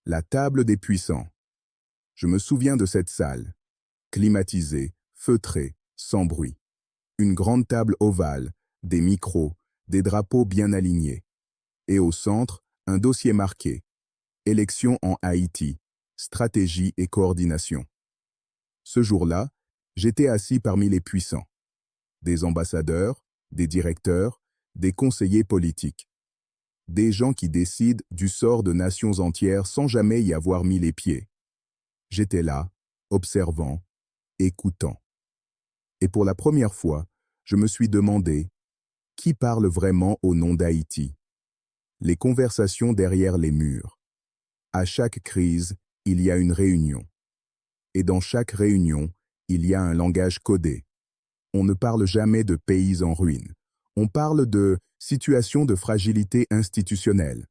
La table des puissants. Je me souviens de cette salle, climatisée, feutrée, sans bruit. Une grande table ovale, des micros, des drapeaux bien alignés. Et au centre, un dossier marqué « Élections en Haïti, stratégie et coordination ». Ce jour-là, j'étais assis parmi les puissants. Des ambassadeurs, des directeurs, des conseillers politiques. Des gens qui décident du sort de nations entières sans jamais y avoir mis les pieds. J'étais là, observant, écoutant. Et pour la première fois, je me suis demandé qui parle vraiment au nom d'Haïti. Les conversations derrière les murs. À chaque crise, il y a une réunion. Et dans chaque réunion, il y a un langage codé. On ne parle jamais de pays en ruine. On parle de situation de fragilité institutionnelle.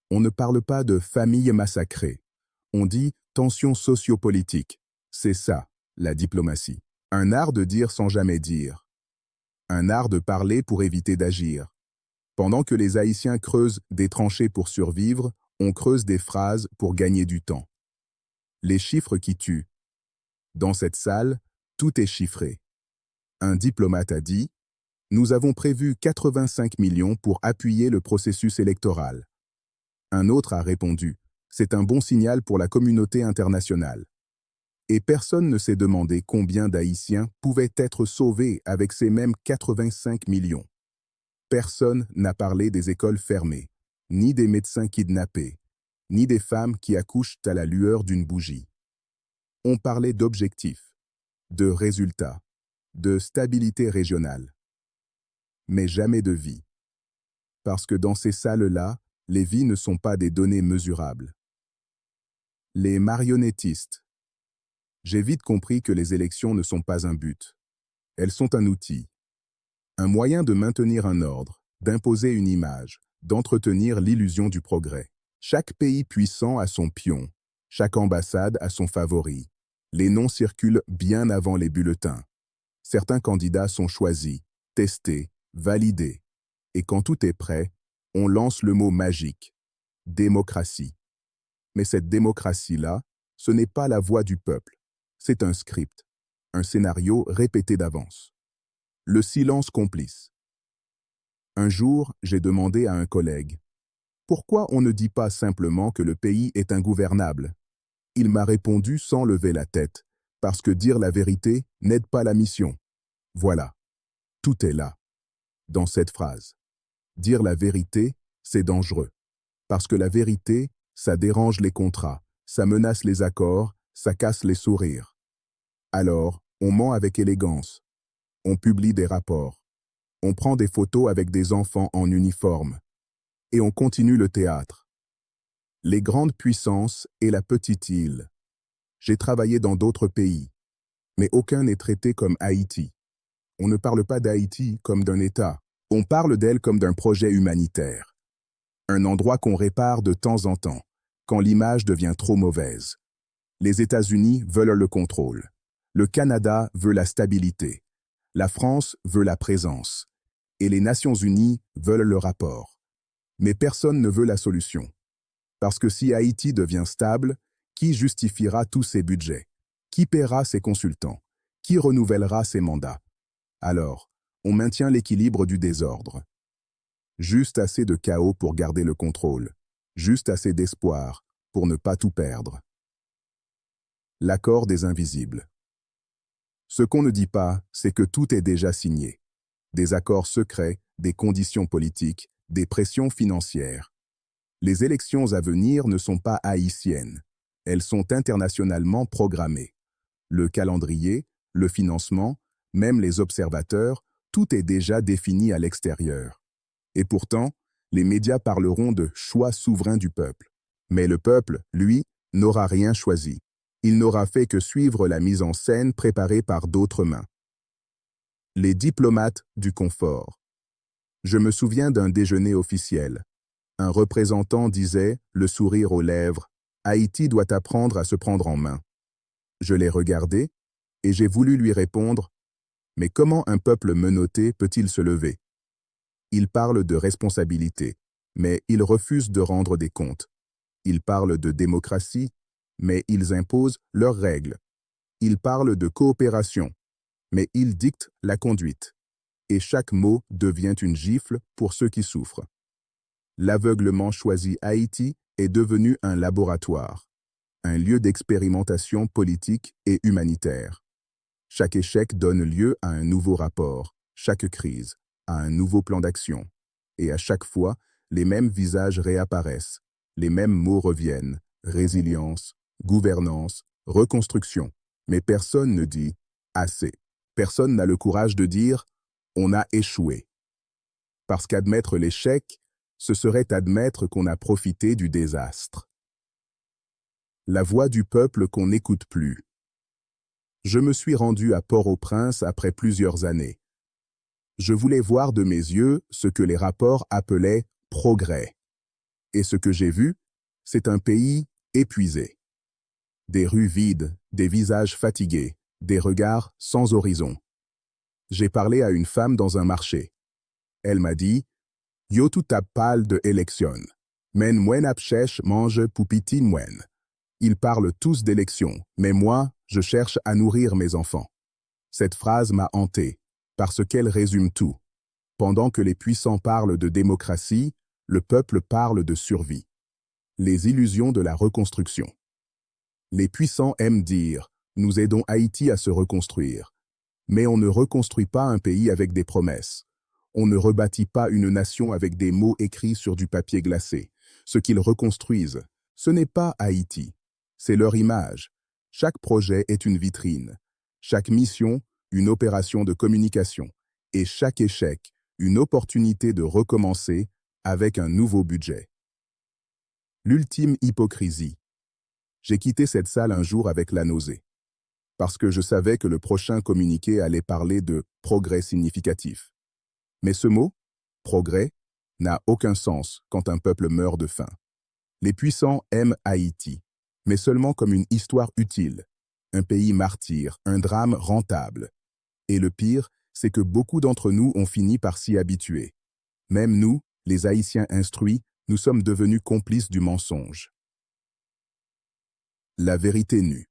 On ne parle pas de famille massacrée. On dit tension sociopolitique. C'est ça, la diplomatie. Un art de dire sans jamais dire. Un art de parler pour éviter d'agir. Pendant que les Haïtiens creusent des tranchées pour survivre, on creuse des phrases pour gagner du temps. Les chiffres qui tuent. Dans cette salle, tout est chiffré. Un diplomate a dit « Nous avons prévu 85 millions pour appuyer le processus électoral ». Un autre a répondu « C'est un bon signal pour la communauté internationale ». Et personne ne s'est demandé combien d'Haïtiens pouvaient être sauvés avec ces mêmes 85 millions. Personne n'a parlé des écoles fermées, ni des médecins kidnappés, ni des femmes qui accouchent à la lueur d'une bougie. On parlait d'objectifs, de résultats, de stabilité régionale. Mais jamais de vie. Parce que dans ces salles-là, les vies ne sont pas des données mesurables. Les marionnettistes. J'ai vite compris que les élections ne sont pas un but. Elles sont un outil. Un moyen de maintenir un ordre, d'imposer une image, d'entretenir l'illusion du progrès. Chaque pays puissant a son pion, chaque ambassade a son favori. Les noms circulent bien avant les bulletins. Certains candidats sont choisis, testés, validés. Et quand tout est prêt, on lance le mot magique « démocratie ». Mais cette démocratie-là, ce n'est pas la voix du peuple. C'est un script, un scénario répété d'avance. Le silence complice. Un jour, j'ai demandé à un collègue « Pourquoi on ne dit pas simplement que le pays est ingouvernable ?» Il m'a répondu sans lever la tête « Parce que dire la vérité n'aide pas la mission. » Voilà, tout est là, dans cette phrase. Dire la vérité, c'est dangereux. Parce que la vérité, ça dérange les contrats, ça menace les accords, ça casse les sourires. Alors, on ment avec élégance. On publie des rapports. On prend des photos avec des enfants en uniforme. Et on continue le théâtre. Les grandes puissances et la petite île. J'ai travaillé dans d'autres pays, mais aucun n'est traité comme Haïti. On ne parle pas d'Haïti comme d'un État. On parle d'elle comme d'un projet humanitaire. Un endroit qu'on répare de temps en temps, quand l'image devient trop mauvaise. Les États-Unis veulent le contrôle. Le Canada veut la stabilité. La France veut la présence. Et les Nations Unies veulent le rapport. Mais personne ne veut la solution. Parce que si Haïti devient stable, qui justifiera tous ses budgets? Qui paiera ses consultants? Qui renouvellera ses mandats? Alors, on maintient l'équilibre du désordre. Juste assez de chaos pour garder le contrôle. Juste assez d'espoir pour ne pas tout perdre. L'accord des invisibles. Ce qu'on ne dit pas, c'est que tout est déjà signé. Des accords secrets, des conditions politiques, des pressions financières. Les élections à venir ne sont pas haïtiennes. Elles sont internationalement programmées. Le calendrier, le financement, même les observateurs, tout est déjà défini à l'extérieur. Et pourtant, les médias parleront de choix souverain du peuple. Mais le peuple, lui, n'aura rien choisi. Il n'aura fait que suivre la mise en scène préparée par d'autres mains. Les diplomates du confort. Je me souviens d'un déjeuner officiel. Un représentant disait, le sourire aux lèvres, « Haïti doit apprendre à se prendre en main ». Je l'ai regardé et j'ai voulu lui répondre, « Mais comment un peuple menotté peut-il se lever ?» Il parle de responsabilité, mais il refuse de rendre des comptes. Ils parlent de démocratie, mais ils imposent leurs règles. Ils parlent de coopération, mais ils dictent la conduite. Et chaque mot devient une gifle pour ceux qui souffrent. L'aveuglement choisi Haïti est devenu un laboratoire, un lieu d'expérimentation politique et humanitaire. Chaque échec donne lieu à un nouveau rapport, chaque crise, à un nouveau plan d'action. Et à chaque fois, les mêmes visages réapparaissent, les mêmes mots reviennent, résilience, gouvernance, reconstruction. Mais personne ne dit « assez ». Personne n'a le courage de dire « on a échoué ». Parce qu'admettre l'échec, ce serait admettre qu'on a profité du désastre. La voix du peuple qu'on n'écoute plus. Je me suis rendu à Port-au-Prince après plusieurs années. Je voulais voir de mes yeux ce que les rapports appelaient « progrès ». Et ce que j'ai vu, c'est un pays épuisé. Des rues vides, des visages fatigués, des regards sans horizon. J'ai parlé à une femme dans un marché. Elle m'a dit « Yo tout ap pal de élection. Men mwen ap chèche mange poupiti mwen. » Ils parlent tous d'élections, mais moi, je cherche à nourrir mes enfants. Cette phrase m'a hanté, parce qu'elle résume tout. Pendant que les puissants parlent de démocratie, le peuple parle de survie. Les illusions de la reconstruction. Les puissants aiment dire « Nous aidons Haïti à se reconstruire ». Mais on ne reconstruit pas un pays avec des promesses. On ne rebâtit pas une nation avec des mots écrits sur du papier glacé. Ce qu'ils reconstruisent, ce n'est pas Haïti. C'est leur image. Chaque projet est une vitrine. Chaque mission, une opération de communication. Et chaque échec, une opportunité de recommencer avec un nouveau budget. L'ultime hypocrisie. J'ai quitté cette salle un jour avec la nausée. Parce que je savais que le prochain communiqué allait parler de « progrès significatif ». Mais ce mot, « progrès », n'a aucun sens quand un peuple meurt de faim. Les puissants aiment Haïti, mais seulement comme une histoire utile, un pays martyr, un drame rentable. Et le pire, c'est que beaucoup d'entre nous ont fini par s'y habituer. Même nous, les Haïtiens instruits, nous sommes devenus complices du mensonge. La vérité nue.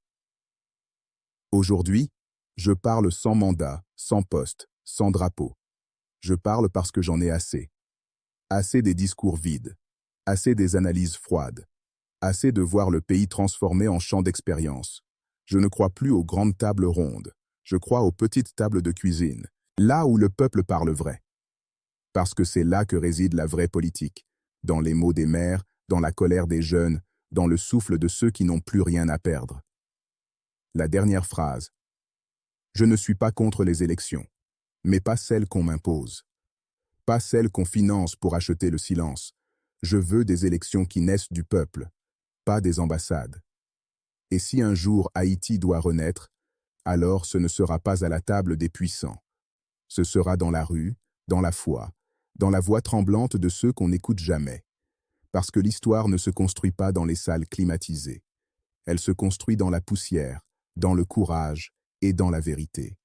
Aujourd'hui, je parle sans mandat, sans poste, sans drapeau. Je parle parce que j'en ai assez. Assez des discours vides, assez des analyses froides, assez de voir le pays transformé en champ d'expérience. Je ne crois plus aux grandes tables rondes, je crois aux petites tables de cuisine, là où le peuple parle vrai. Parce que c'est là que réside la vraie politique, dans les mots des maires, dans la colère des jeunes, dans le souffle de ceux qui n'ont plus rien à perdre. La dernière phrase. Je ne suis pas contre les élections, mais pas celles qu'on m'impose. Pas celles qu'on finance pour acheter le silence. Je veux des élections qui naissent du peuple, pas des ambassades. Et si un jour Haïti doit renaître, alors ce ne sera pas à la table des puissants. Ce sera dans la rue, dans la foi, dans la voix tremblante de ceux qu'on n'écoute jamais. Parce que l'histoire ne se construit pas dans les salles climatisées. Elle se construit dans la poussière, dans le courage et dans la vérité.